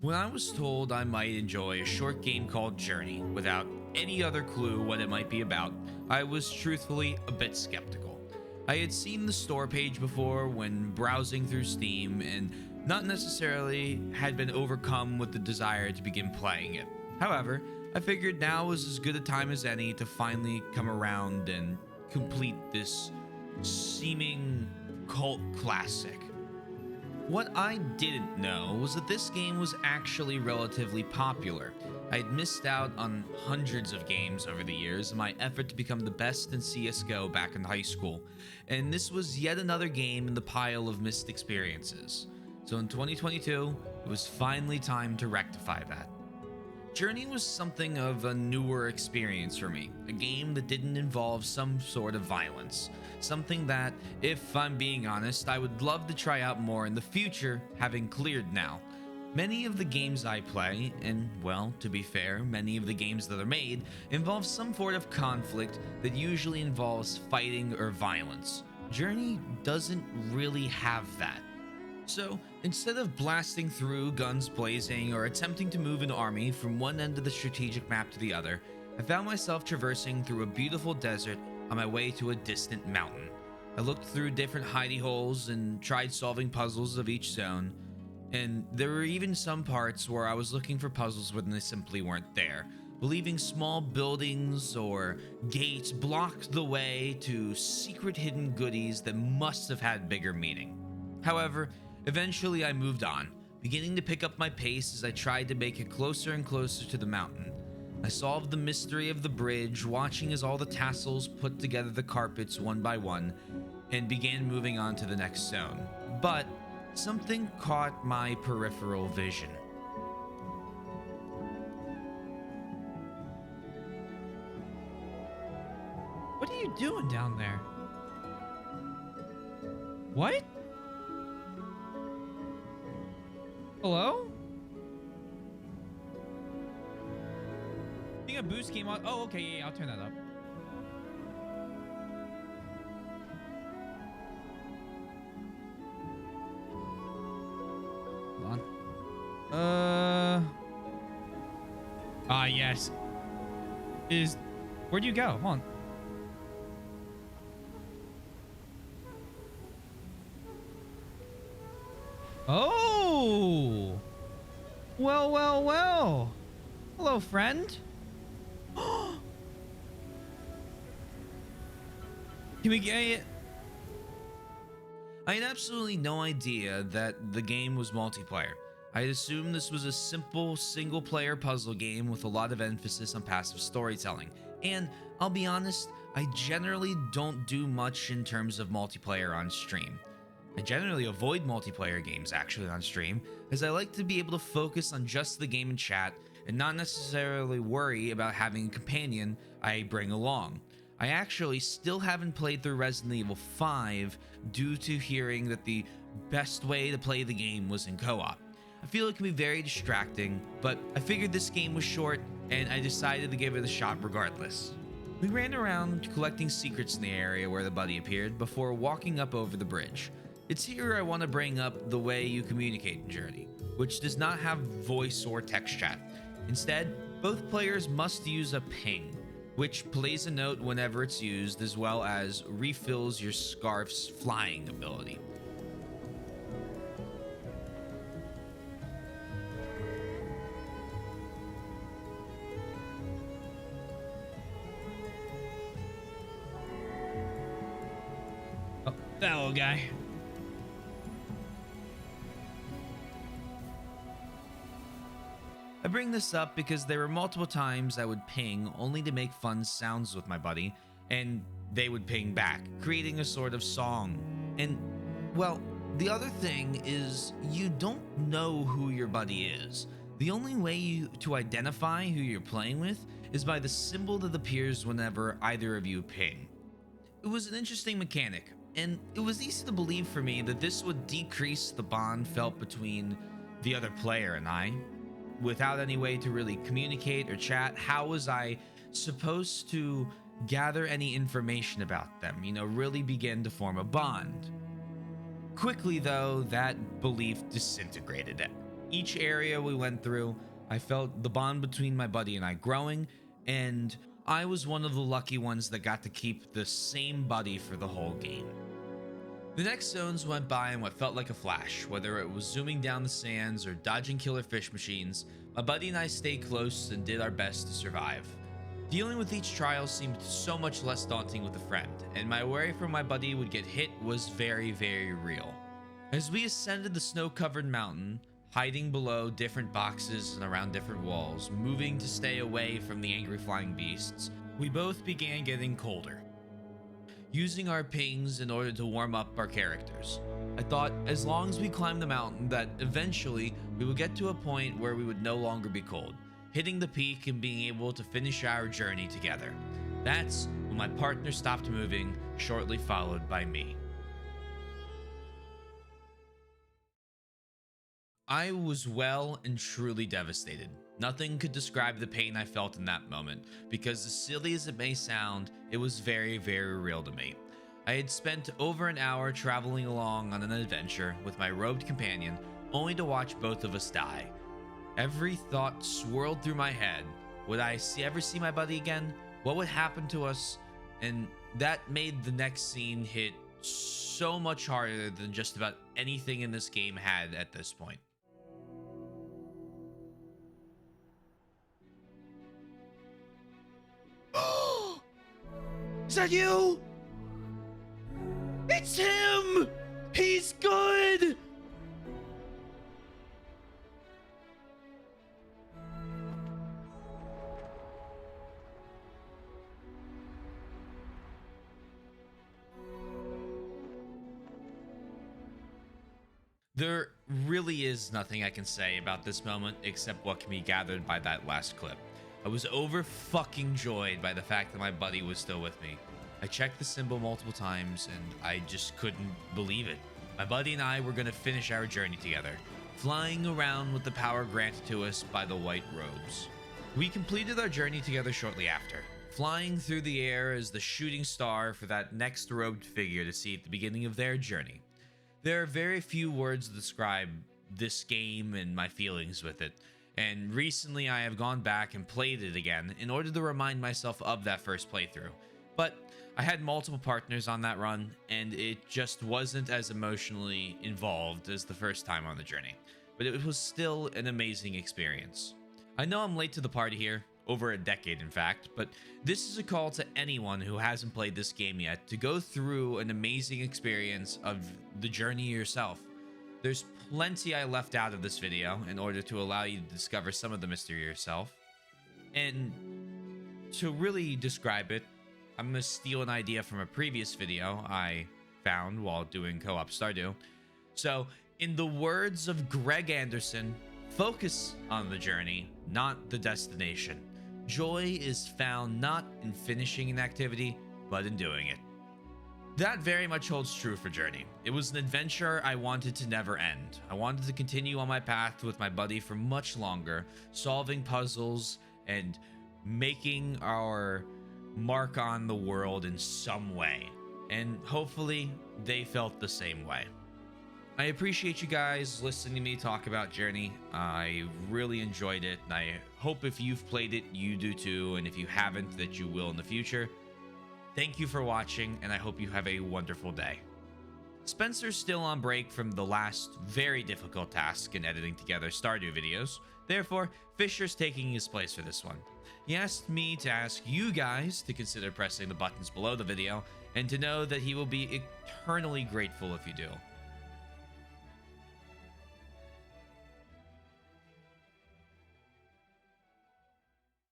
When I was told I might enjoy a short game called Journey without any other clue what it might be about, I was truthfully a bit skeptical. I had seen the store page before when browsing through Steam and not necessarily had been overcome with the desire to begin playing it. However, I figured now was as good a time as any to finally come around and complete this seeming cult classic. What I didn't know was that this game was actually relatively popular. I'd missed out on hundreds of games over the years in my effort to become the best in CSGO back in high school, and this was yet another game in the pile of missed experiences. So in 2022, it was finally time to rectify that. Journey was something of a newer experience for me, a game that didn't involve some sort of violence. Something that, if I'm being honest, I would love to try out more in the future, having cleared now. Many of the games I play, and well, to be fair, many of the games that are made, involve some sort of conflict that usually involves fighting or violence. Journey doesn't really have that. So, instead of blasting through guns blazing or attempting to move an army from one end of the strategic map to the other, I found myself traversing through a beautiful desert on my way to a distant mountain. I looked through different hidey holes and tried solving puzzles of each zone, and there were even some parts where I was looking for puzzles when they simply weren't there, believing small buildings or gates blocked the way to secret hidden goodies that must have had bigger meaning. However, eventually I moved on, beginning to pick up my pace as I tried to make it closer and closer to the mountain. I solved the mystery of the bridge, watching as all the tassels put together the carpets one by one, and began moving on to the next zone. But something caught my peripheral vision. What are you doing down there? What? Hello? I think a boost came out. Oh, okay, yeah, I'll turn that up. Hold on. Yes. Where'd you go? Hold on. Oh! Well, well, well. Hello, friend. Can we get it? I had absolutely no idea that the game was multiplayer. I had assumed this was a simple single-player puzzle game with a lot of emphasis on passive storytelling. And I'll be honest, I generally don't do much in terms of multiplayer on stream. I generally avoid multiplayer games actually on stream, as I like to be able to focus on just the game and chat and not necessarily worry about having a companion I bring along. I actually still haven't played through Resident Evil 5 due to hearing that the best way to play the game was in co-op. I feel it can be very distracting, but I figured this game was short and I decided to give it a shot regardless. We ran around collecting secrets in the area where the buddy appeared before walking up over the bridge. It's here I want to bring up the way you communicate in Journey, which does not have voice or text chat. Instead, both players must use a ping, which plays a note whenever it's used, as well as refills your scarf's flying ability. Oh, that little guy. I bring this up because there were multiple times I would ping only to make fun sounds with my buddy, and they would ping back, creating a sort of song. And, well, the other thing is you don't know who your buddy is. The only way to identify who you're playing with is by the symbol that appears whenever either of you ping. It was an interesting mechanic, and it was easy to believe for me that this would decrease the bond felt between the other player and I. Without any way to really communicate or chat, how was I supposed to gather any information about them, really begin to form a bond? Quickly, though, that belief disintegrated. Each area we went through, I felt the bond between my buddy and I growing, and I was one of the lucky ones that got to keep the same buddy for the whole game. The next zones went by in what felt like a flash, whether it was zooming down the sands or dodging killer fish machines. My buddy and I stayed close and did our best to survive. Dealing with each trial seemed so much less daunting with a friend, and my worry for my buddy would get hit was very, very real. As we ascended the snow-covered mountain, hiding below different boxes and around different walls, moving to stay away from the angry flying beasts, we both began getting colder, using our pings in order to warm up our characters. I thought as long as we climbed the mountain that eventually we would get to a point where we would no longer be cold, hitting the peak and being able to finish our journey together. That's when my partner stopped moving, shortly followed by me. I was well and truly devastated. Nothing could describe the pain I felt in that moment, because as silly as it may sound, it was very, very real to me. I had spent over an hour traveling along on an adventure with my robed companion, only to watch both of us die. Every thought swirled through my head. Would I ever see my buddy again? What would happen to us? And that made the next scene hit so much harder than just about anything in this game had at this point. Is that you? It's him! He's good! There really is nothing I can say about this moment except what can be gathered by that last clip. I was over fucking joyed by the fact that my buddy was still with me. I checked the symbol multiple times and I just couldn't believe it. My buddy and I were going to finish our journey together, flying around with the power granted to us by the white robes. We completed our journey together shortly after, flying through the air as the shooting star for that next robed figure to see at the beginning of their journey. There are very few words to describe this game and my feelings with it. And recently I have gone back and played it again in order to remind myself of that first playthrough. But I had multiple partners on that run, and it just wasn't as emotionally involved as the first time on the journey. But it was still an amazing experience. I know I'm late to the party here, over a decade in fact, but this is a call to anyone who hasn't played this game yet to go through an amazing experience of the journey yourself. There's plenty I left out of this video in order to allow you to discover some of the mystery yourself. And to really describe it, I'm going to steal an idea from a previous video I found while doing co-op Stardew. So, in the words of Greg Anderson, focus on the journey, not the destination. Joy is found not in finishing an activity, but in doing it. That very much holds true for Journey. It was an adventure I wanted to never end. I wanted to continue on my path with my buddy for much longer, solving puzzles and making our mark on the world in some way. And hopefully they felt the same way. I appreciate you guys listening to me talk about Journey. I really enjoyed it, and I hope if you've played it, you do too, and if you haven't, that you will in the future. Thank you for watching, and I hope you have a wonderful day. Spencer's still on break from the last very difficult task in editing together Stardew videos. Therefore, Fisher's taking his place for this one. He asked me to ask you guys to consider pressing the buttons below the video, and to know that he will be eternally grateful if you do.